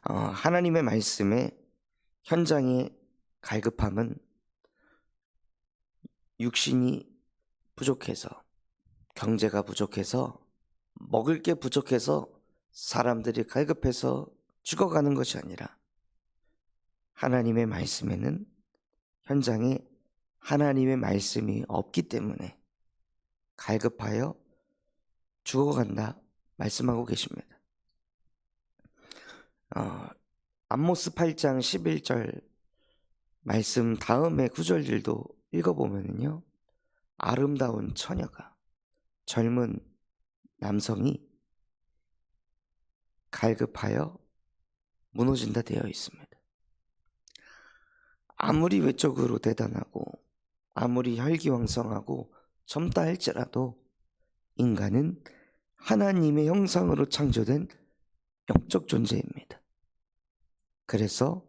하나님의 말씀의 현장의 갈급함은 육신이 부족해서, 경제가 부족해서, 먹을 게 부족해서 사람들이 갈급해서 죽어가는 것이 아니라, 하나님의 말씀에는 현장에 하나님의 말씀이 없기 때문에 갈급하여 죽어간다 말씀하고 계십니다. 암모스 8장 11절 말씀 다음에 구절들도 읽어보면요, 아름다운 처녀가, 젊은 남성이 갈급하여 무너진다 되어 있습니다. 아무리 외적으로 대단하고 아무리 혈기왕성하고 젊다 할지라도 인간은 하나님의 형상으로 창조된 영적 존재입니다. 그래서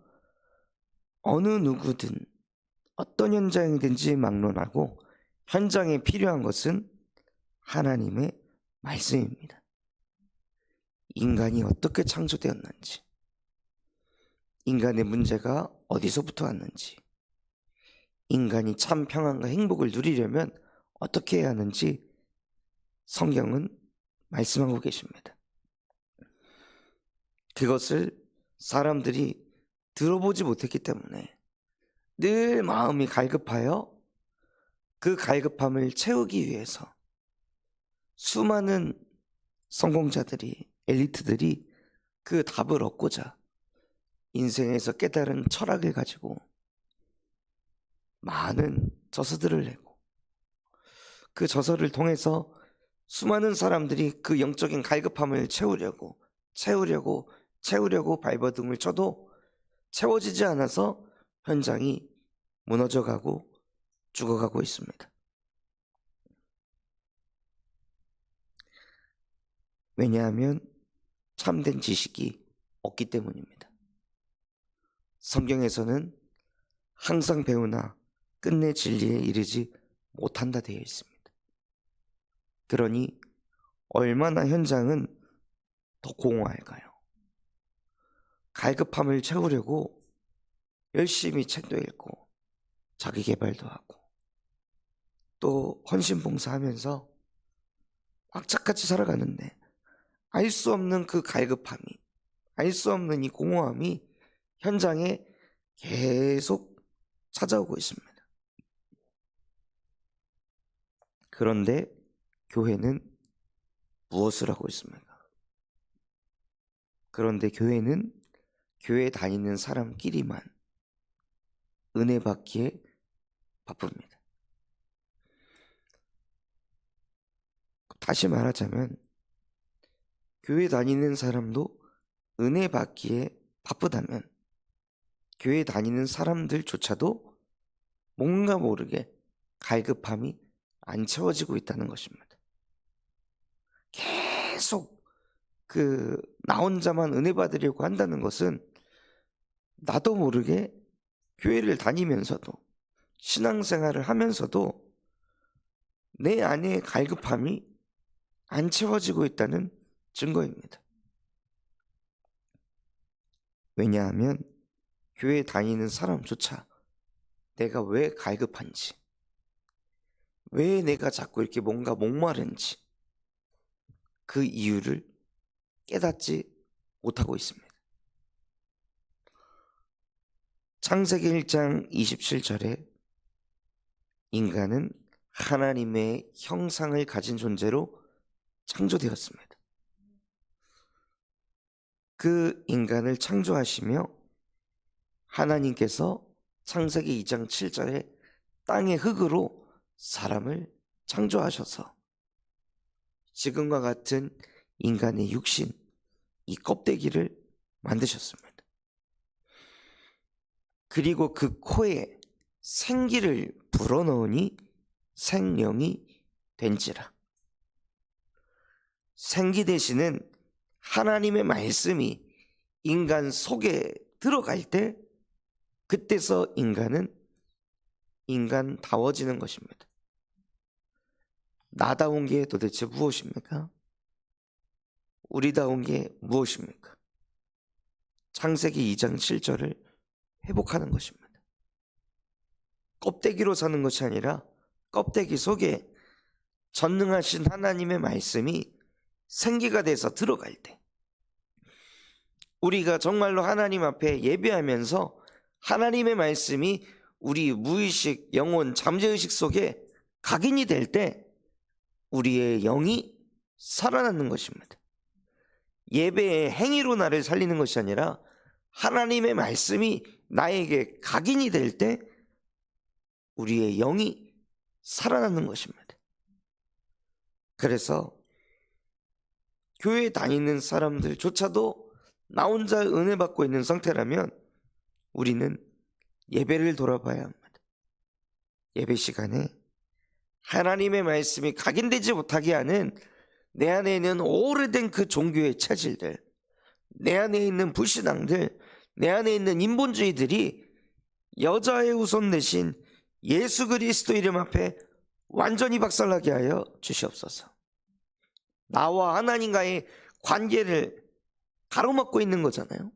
어느 누구든 어떤 현장이든지 막론하고 현장에 필요한 것은 하나님의 말씀입니다. 인간이 어떻게 창조되었는지, 인간의 문제가 어디서부터 왔는지, 인간이 참 평안과 행복을 누리려면 어떻게 해야 하는지 성경은 말씀하고 계십니다. 그것을 사람들이 들어보지 못했기 때문에 늘 마음이 갈급하여 그 갈급함을 채우기 위해서 수많은 성공자들이, 엘리트들이 그 답을 얻고자 인생에서 깨달은 철학을 가지고 많은 저서들을 내고, 그 저서를 통해서 수많은 사람들이 그 영적인 갈급함을 채우려고 발버둥을 쳐도 채워지지 않아서 현장이 무너져가고 죽어가고 있습니다. 왜냐하면 참된 지식이 없기 때문입니다. 성경에서는 항상 배우나 끝내 진리에 이르지 못한다 되어 있습니다. 그러니 얼마나 현장은 더 공허할까요? 갈급함을 채우려고 열심히 책도 읽고 자기 개발도 하고 또 헌신봉사하면서 악착같이 살아가는데 알 수 없는 그 갈급함이, 알 수 없는 이 공허함이 현장에 계속 찾아오고 있습니다. 그런데 교회는 무엇을 하고 있습니까? 그런데 교회는 교회 다니는 사람끼리만 은혜 받기에 바쁩니다. 다시 말하자면 교회 다니는 사람도 은혜 받기에 바쁘다면 교회 다니는 사람들조차도 뭔가 모르게 갈급함이 안 채워지고 있다는 것입니다. 계속 나 혼자만 은혜 받으려고 한다는 것은 나도 모르게 교회를 다니면서도 신앙생활을 하면서도 내 안에 갈급함이 안 채워지고 있다는 증거입니다. 왜냐하면 교회 다니는 사람조차 내가 왜 갈급한지, 왜 내가 자꾸 이렇게 뭔가 목마른지 그 이유를 깨닫지 못하고 있습니다. 창세기 1장 27절에 인간은 하나님의 형상을 가진 존재로 창조되었습니다. 그 인간을 창조하시며 하나님께서 창세기 2장 7절에 땅의 흙으로 사람을 창조하셔서 지금과 같은 인간의 육신, 이 껍데기를 만드셨습니다. 그리고 그 코에 생기를 불어넣으니 생명이 된지라. 생기 되시는 하나님의 말씀이 인간 속에 들어갈 때 그때서 인간은 인간다워지는 것입니다. 나다운 게 도대체 무엇입니까? 우리다운 게 무엇입니까? 창세기 2장 7절을 회복하는 것입니다. 껍데기로 사는 것이 아니라 껍데기 속에 전능하신 하나님의 말씀이 생기가 돼서 들어갈 때, 우리가 정말로 하나님 앞에 예배하면서 하나님의 말씀이 우리 무의식, 영혼, 잠재의식 속에 각인이 될 때 우리의 영이 살아나는 것입니다. 예배의 행위로 나를 살리는 것이 아니라 하나님의 말씀이 나에게 각인이 될 때 우리의 영이 살아나는 것입니다. 그래서 교회 다니는 사람들조차도 나 혼자 은혜 받고 있는 상태라면 우리는 예배를 돌아봐야 합니다. 예배 시간에 하나님의 말씀이 각인되지 못하게 하는 내 안에 있는 오래된 그 종교의 체질들, 내 안에 있는 불신앙들, 내 안에 있는 인본주의들이 여자의 후손 대신 예수 그리스도 이름 앞에 완전히 박살나게 하여 주시옵소서. 나와 하나님과의 관계를 가로막고 있는 거잖아요.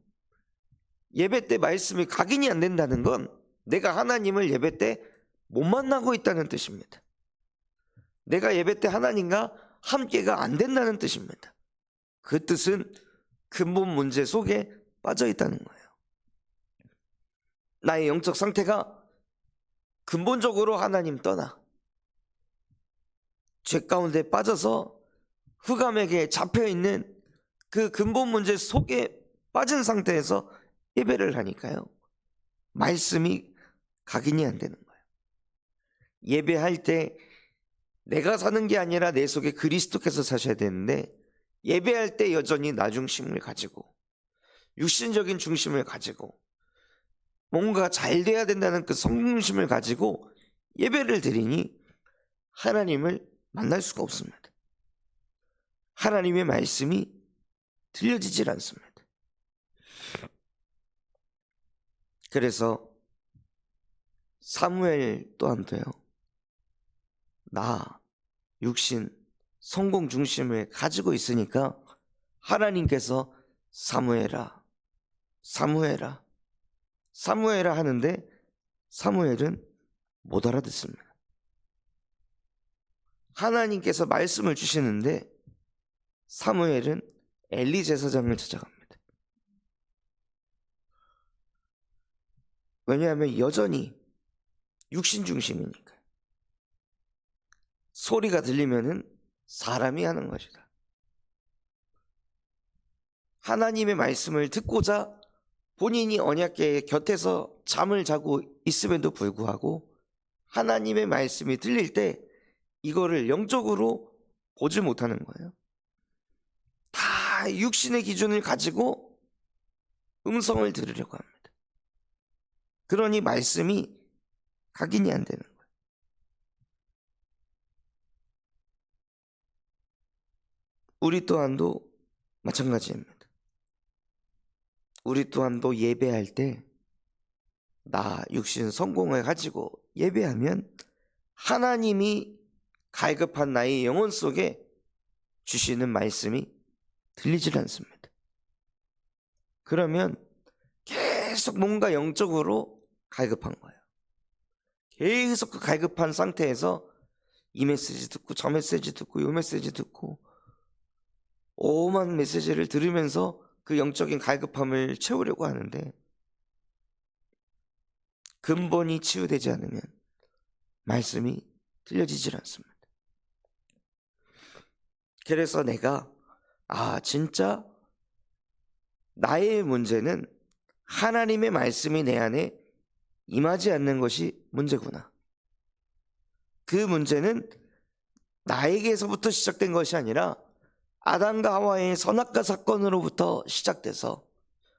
예배 때 말씀이 각인이 안 된다는 건 내가 하나님을 예배 때 못 만나고 있다는 뜻입니다. 내가 예배 때 하나님과 함께가 안 된다는 뜻입니다. 그 뜻은 근본 문제 속에 빠져 있다는 거예요. 나의 영적 상태가 근본적으로 하나님 떠나 죄 가운데 빠져서 흑암에게 잡혀있는 그 근본 문제 속에 빠진 상태에서 예배를 하니까요, 말씀이 각인이 안 되는 거예요. 예배할 때 내가 사는 게 아니라 내 속에 그리스도께서 사셔야 되는데, 예배할 때 여전히 나 중심을 가지고 육신적인 중심을 가지고 뭔가 잘 돼야 된다는 그 성중심을 가지고 예배를 드리니 하나님을 만날 수가 없습니다. 하나님의 말씀이 들려지질 않습니다. 그래서 사무엘 또한도요, 나 육신 성공 중심을 가지고 있으니까 하나님께서 사무엘아 사무엘아 사무엘아 하는데 사무엘은 못 알아듣습니다. 하나님께서 말씀을 주시는데 사무엘은 엘리 제사장을 찾아갑니다. 왜냐하면 여전히 육신 중심이니까. 소리가 들리면은 사람이 하는 것이다. 하나님의 말씀을 듣고자 본인이 언약궤의 곁에서 잠을 자고 있음에도 불구하고 하나님의 말씀이 들릴 때 이거를 영적으로 보지 못하는 거예요. 다 육신의 기준을 가지고 음성을 들으려고 합니다. 그러니 말씀이 각인이 안 되는 거예요. 우리 또한도 마찬가지입니다. 우리 또한도 예배할 때 나 육신 성공을 가지고 예배하면 하나님이 갈급한 나의 영혼 속에 주시는 말씀이 들리질 않습니다. 그러면 계속 뭔가 영적으로 갈급한 거예요. 계속 그 갈급한 상태에서 이 메시지 듣고 저 메시지 듣고 이 메시지 듣고 오만 메시지를 들으면서 그 영적인 갈급함을 채우려고 하는데 근본이 치유되지 않으면 말씀이 들려지질 않습니다. 그래서 내가 진짜 나의 문제는 하나님의 말씀이 내 안에 임하지 않는 것이 문제구나. 그 문제는 나에게서부터 시작된 것이 아니라 아담과 하와의 선악과 사건으로부터 시작돼서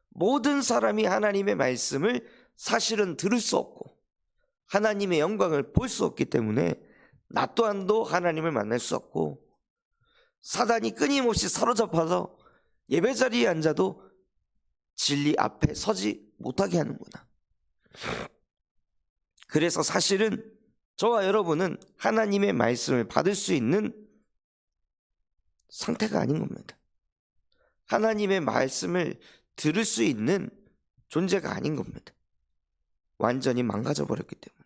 모든 사람이 하나님의 말씀을 사실은 들을 수 없고 하나님의 영광을 볼 수 없기 때문에 나 또한도 하나님을 만날 수 없고 사단이 끊임없이 사로잡아서 예배 자리에 앉아도 진리 앞에 서지 못하게 하는구나. 그래서 사실은 저와 여러분은 하나님의 말씀을 받을 수 있는 상태가 아닌 겁니다. 하나님의 말씀을 들을 수 있는 존재가 아닌 겁니다. 완전히 망가져 버렸기 때문에.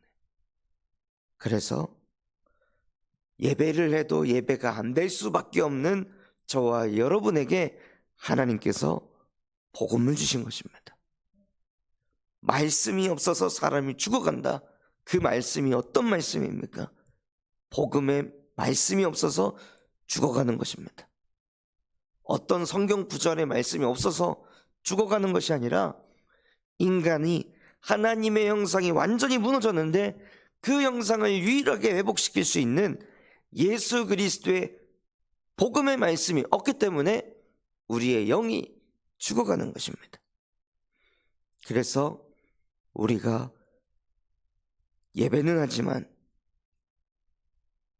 그래서 예배를 해도 예배가 안 될 수밖에 없는 저와 여러분에게 하나님께서 복음을 주신 것입니다. 말씀이 없어서 사람이 죽어간다. 그 말씀이 어떤 말씀입니까? 복음에 말씀이 없어서 죽어가는 것입니다. 어떤 성경 구절의 말씀이 없어서 죽어가는 것이 아니라 인간이 하나님의 형상이 완전히 무너졌는데 그 형상을 유일하게 회복시킬 수 있는 예수 그리스도의 복음의 말씀이 없기 때문에 우리의 영이 죽어가는 것입니다. 그래서 우리가 예배는 하지만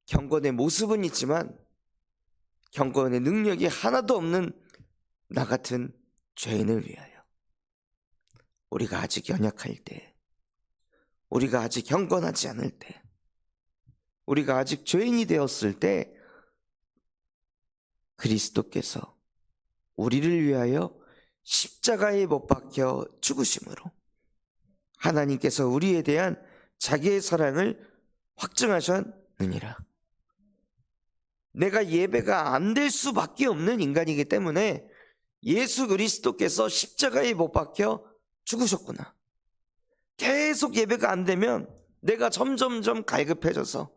경건의 모습은 있지만 경건의 능력이 하나도 없는 나 같은 죄인을 위하여, 우리가 아직 연약할 때, 우리가 아직 경건하지 않을 때, 우리가 아직 죄인이 되었을 때 그리스도께서 우리를 위하여 십자가에 못 박혀 죽으심으로 하나님께서 우리에 대한 자기의 사랑을 확증하셨느니라. 내가 예배가 안 될 수밖에 없는 인간이기 때문에 예수 그리스도께서 십자가에 못 박혀 죽으셨구나. 계속 예배가 안 되면 내가 점점점 갈급해져서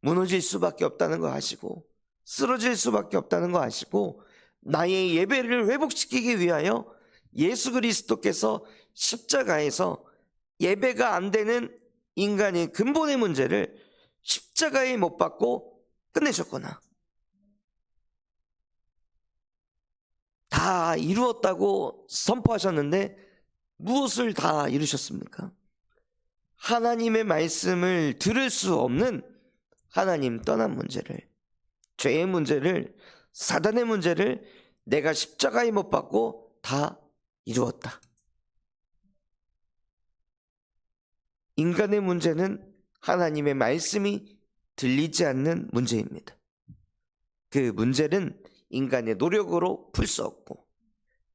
무너질 수밖에 없다는 거 아시고 쓰러질 수밖에 없다는 거 아시고 나의 예배를 회복시키기 위하여 예수 그리스도께서 십자가에서 예배가 안 되는 인간의 근본의 문제를 십자가에 못 박고 끝내셨구나. 다 이루었다고 선포하셨는데 무엇을 다 이루셨습니까? 하나님의 말씀을 들을 수 없는 하나님 떠난 문제를, 죄의 문제를, 사단의 문제를 내가 십자가에 못 박고 다 이루었다. 인간의 문제는 하나님의 말씀이 들리지 않는 문제입니다. 그 문제는 인간의 노력으로 풀 수 없고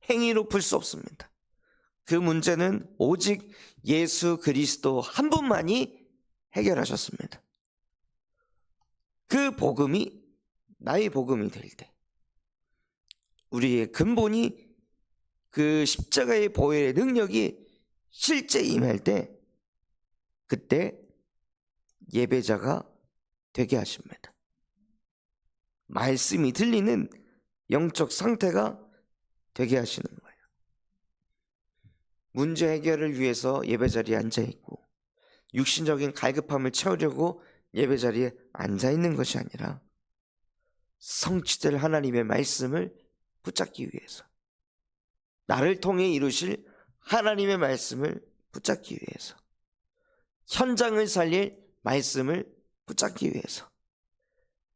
행위로 풀 수 없습니다. 그 문제는 오직 예수 그리스도 한 분만이 해결하셨습니다. 그 복음이 나의 복음이 될 때, 우리의 근본이 그 십자가의 보혈의 능력이 실제 임할 때, 그때 예배자가 되게 하십니다. 말씀이 들리는 영적 상태가 되게 하시는 거예요. 문제 해결을 위해서 예배자리에 앉아있고 육신적인 갈급함을 채우려고 예배자리에 앉아있는 것이 아니라 성취될 하나님의 말씀을 붙잡기 위해서, 나를 통해 이루실 하나님의 말씀을 붙잡기 위해서, 현장을 살릴 말씀을 붙잡기 위해서,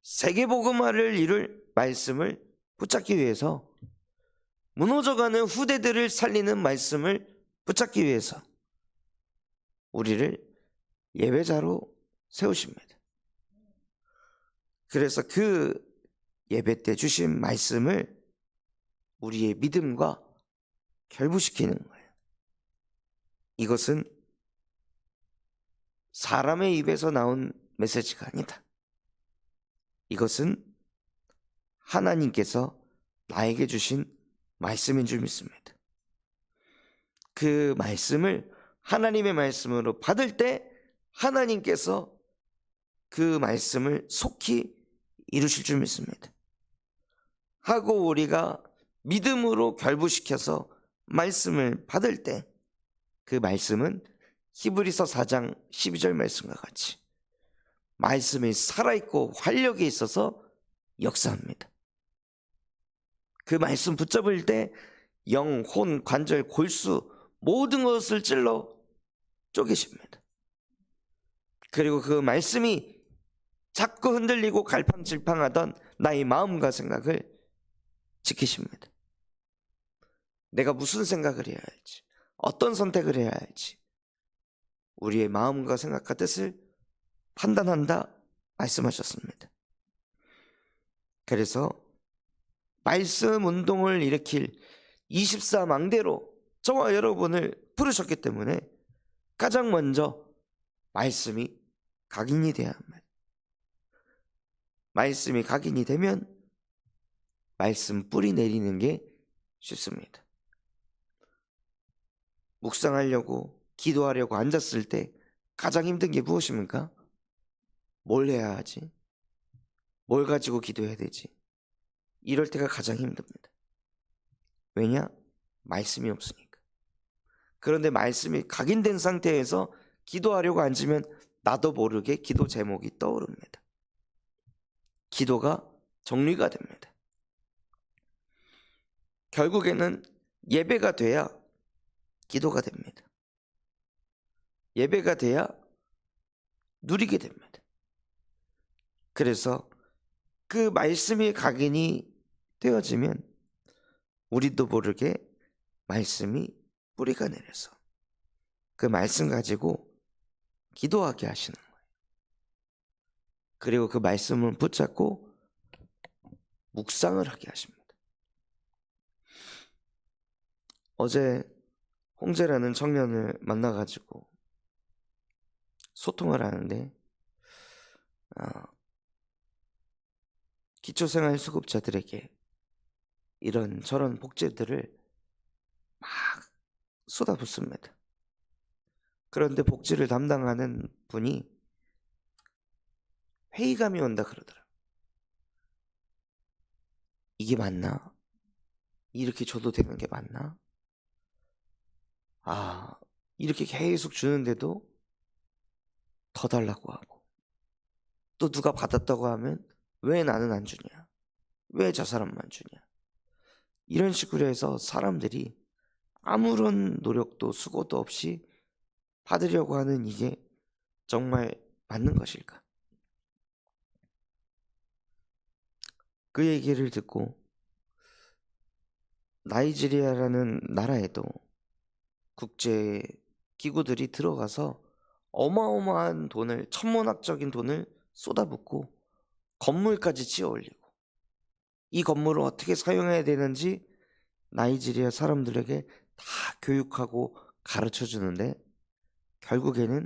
세계복음화를 이룰 말씀을 붙잡기 위해서, 무너져가는 후대들을 살리는 말씀을 붙잡기 위해서 우리를 예배자로 세우십니다. 그래서 그 예배 때 주신 말씀을 우리의 믿음과 결부시키는 거예요. 이것은 사람의 입에서 나온 메시지가 아니다. 이것은 하나님께서 나에게 주신 말씀인 줄 믿습니다. 그 말씀을 하나님의 말씀으로 받을 때 하나님께서 그 말씀을 속히 이루실 줄 믿습니다. 하고 우리가 믿음으로 결부시켜서 말씀을 받을 때 그 말씀은 히브리서 4장 12절 말씀과 같이 말씀이 살아있고 활력이 있어서 역사합니다. 그 말씀 붙잡을 때 영, 혼, 관절, 골수 모든 것을 찔러 쪼개십니다. 그리고 그 말씀이 자꾸 흔들리고 갈팡질팡하던 나의 마음과 생각을 지키십니다. 내가 무슨 생각을 해야 할지, 어떤 선택을 해야 할지 우리의 마음과 생각과 뜻을 판단한다 말씀하셨습니다. 그래서 말씀 운동을 일으킬 24망대로 저와 여러분을 부르셨기 때문에 가장 먼저 말씀이 각인이 돼야 합니다. 말씀이 각인이 되면 말씀 뿌리 내리는 게 쉽습니다. 묵상하려고 기도하려고 앉았을 때 가장 힘든 게 무엇입니까? 뭘 해야 하지? 뭘 가지고 기도해야 되지? 이럴 때가 가장 힘듭니다. 왜냐? 말씀이 없으니까. 그런데 말씀이 각인된 상태에서 기도하려고 앉으면 나도 모르게 기도 제목이 떠오릅니다. 기도가 정리가 됩니다. 결국에는 예배가 돼야 기도가 됩니다. 예배가 돼야 누리게 됩니다. 그래서 그 말씀이 각인이 되어지면 우리도 모르게 말씀이 뿌리가 내려서 그 말씀 가지고 기도하게 하시는 거예요. 그리고 그 말씀을 붙잡고 묵상을 하게 하십니다. 어제 홍재라는 청년을 만나가지고 소통을 하는데 기초생활수급자들에게 이런 저런 복지들을 막 쏟아붓습니다. 그런데 복지를 담당하는 분이 회의감이 온다 그러더라고요. 이게 맞나? 이렇게 줘도 되는 게 맞나? 이렇게 계속 주는데도 더 달라고 하고, 또 누가 받았다고 하면 왜 나는 안 주냐? 왜 저 사람만 주냐? 이런 식으로 해서 사람들이 아무런 노력도 수고도 없이 받으려고 하는 이게 정말 맞는 것일까? 그 얘기를 듣고 나이지리아라는 나라에도 국제 기구들이 들어가서 어마어마한 돈을, 천문학적인 돈을 쏟아붓고 건물까지 지어 올리고 이 건물을 어떻게 사용해야 되는지 나이지리아 사람들에게 다 교육하고 가르쳐 주는데 결국에는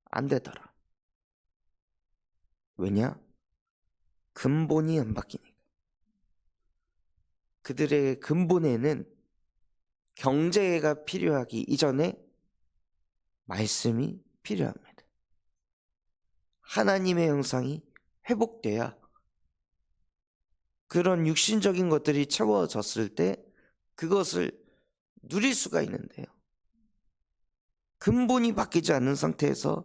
안 되더라. 왜냐? 근본이 안 바뀌니까. 그들의 근본에는 경제가 필요하기 이전에 말씀이 필요합니다. 하나님의 형상이 회복돼야 그런 육신적인 것들이 채워졌을 때 그것을 누릴 수가 있는데요. 근본이 바뀌지 않는 상태에서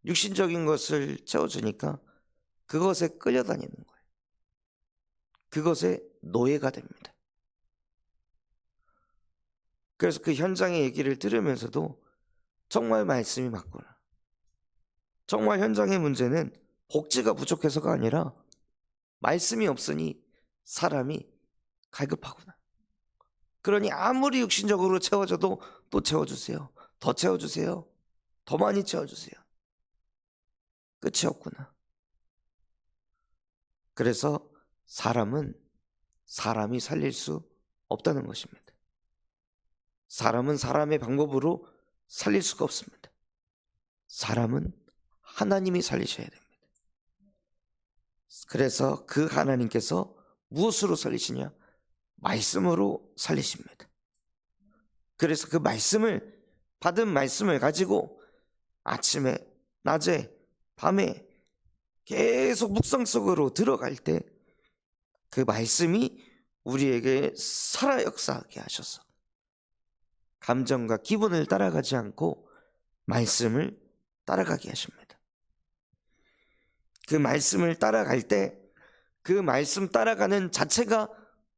육신적인 것을 채워주니까 그것에 끌려다니는 거예요. 그것의 노예가 됩니다. 그래서 그 현장의 얘기를 들으면서도 정말 말씀이 맞구나. 정말 현장의 문제는 복지가 부족해서가 아니라 말씀이 없으니 사람이 갈급하구나. 그러니 아무리 육신적으로 채워져도 또 채워주세요. 더 채워주세요. 더 많이 채워주세요. 끝이 없구나. 그래서 사람은 사람이 살릴 수 없다는 것입니다. 사람은 사람의 방법으로 살릴 수가 없습니다. 사람은 하나님이 살리셔야 됩니다. 그래서 그 하나님께서 무엇으로 살리시냐? 말씀으로 살리십니다. 그래서 그 말씀을, 받은 말씀을 가지고 아침에, 낮에, 밤에 계속 묵상 속으로 들어갈 때 그 말씀이 우리에게 살아 역사하게 하셔서 감정과 기분을 따라가지 않고 말씀을 따라가게 하십니다. 그 말씀을 따라갈 때 그 말씀 따라가는 자체가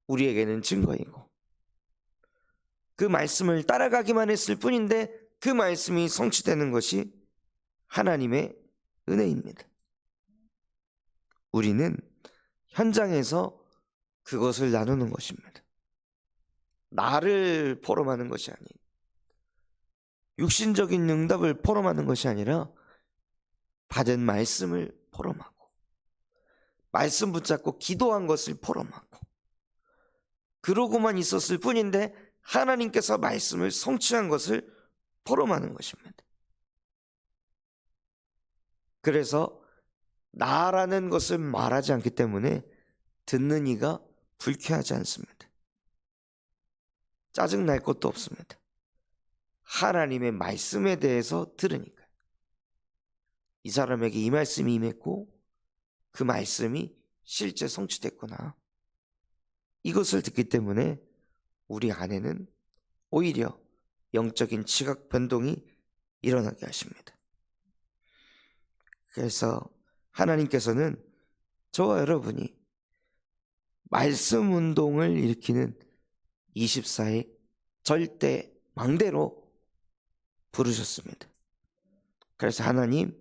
우리에게는 증거이고 그 말씀을 따라가기만 했을 뿐인데 그 말씀이 성취되는 것이 하나님의 은혜입니다. 우리는 현장에서 그것을 나누는 것입니다. 나를 포럼하는 것이 아닌, 육신적인 응답을 포럼하는 것이 아니라 받은 말씀을 포럼하고 말씀 붙잡고 기도한 것을 포럼하고 그러고만 있었을 뿐인데 하나님께서 말씀을 성취한 것을 포럼하는 것입니다. 그래서 나라는 것을 말하지 않기 때문에 듣는 이가 불쾌하지 않습니다. 짜증날 것도 없습니다. 하나님의 말씀에 대해서 들으니까. 이 사람에게 이 말씀이 임했고 그 말씀이 실제 성취됐구나. 이것을 듣기 때문에 우리 안에는 오히려 영적인 지각 변동이 일어나게 하십니다. 그래서 하나님께서는 저와 여러분이 말씀 운동을 일으키는 24의 절대 망대로 부르셨습니다. 그래서 하나님,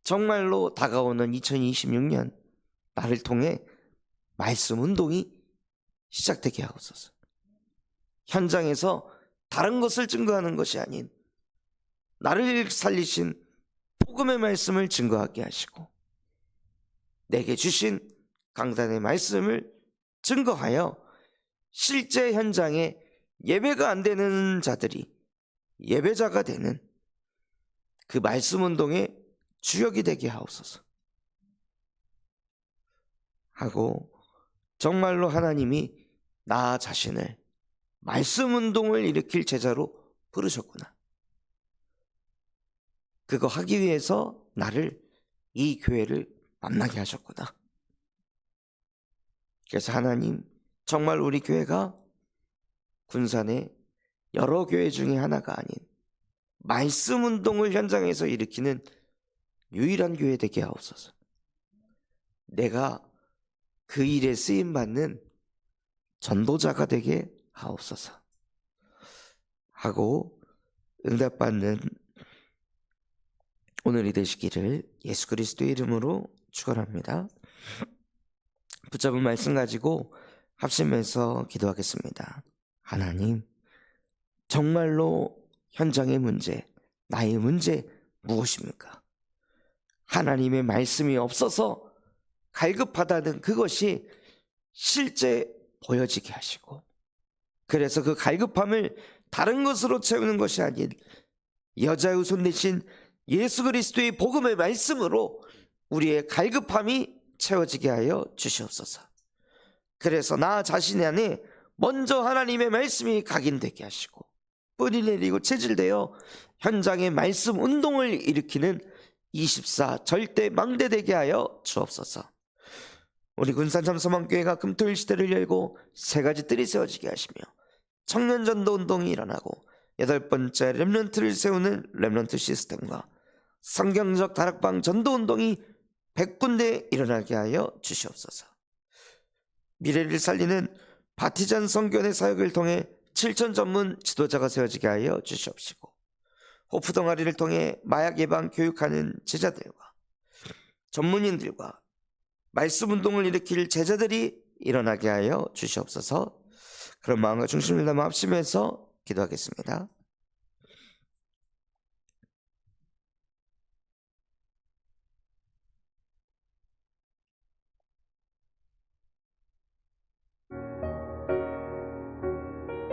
정말로 다가오는 2026년 나를 통해 말씀 운동이 시작되게 하옵소서. 현장에서 다른 것을 증거하는 것이 아닌 나를 살리신 복음의 말씀을 증거하게 하시고 내게 주신 강단의 말씀을 증거하여 실제 현장에 예배가 안 되는 자들이 예배자가 되는 그 말씀 운동의 주역이 되게 하옵소서 하고, 정말로 하나님이 나 자신을 말씀 운동을 일으킬 제자로 부르셨구나. 그거 하기 위해서 나를, 이 교회를 만나게 하셨구나. 그래서 하나님, 정말 우리 교회가 군산의 여러 교회 중에 하나가 아닌 말씀 운동을 현장에서 일으키는 유일한 교회 되게 하옵소서. 내가 그 일에 쓰임받는 전도자가 되게 하옵소서 하고 응답받는 오늘이 되시기를 예수 그리스도의 이름으로 축원합니다. 붙잡은 말씀 가지고 합심해서 기도하겠습니다. 하나님, 정말로 현장의 문제, 나의 문제 무엇입니까? 하나님의 말씀이 없어서 갈급하다는 그것이 실제 보여지게 하시고, 그래서 그 갈급함을 다른 것으로 채우는 것이 아닌 여자의 후손 되신 예수 그리스도의 복음의 말씀으로 우리의 갈급함이 채워지게 하여 주시옵소서. 그래서 나 자신 안에 먼저 하나님의 말씀이 각인되게 하시고 뿌리 내리고 체질되어 현장의 말씀 운동을 일으키는 24 절대 망대되게 하여 주옵소서. 우리 군산 참소망교회가 금토일 시대를 열고 세 가지 뜰이 세워지게 하시며 청년 전도 운동이 일어나고 8번째 렘넌트를 세우는 렘넌트 시스템과 성경적 다락방 전도 운동이 100군데 일어나게 하여 주시옵소서. 미래를 살리는 바티잔 성교회 사역을 통해 7천 전문 지도자가 세워지게 하여 주시옵시고, 호프 동아리를 통해 마약 예방 교육하는 제자들과 전문인들과 말씀 운동을 일으킬 제자들이 일어나게 하여 주시옵소서. 그런 마음과 중심을 담아 합심해서 기도하겠습니다.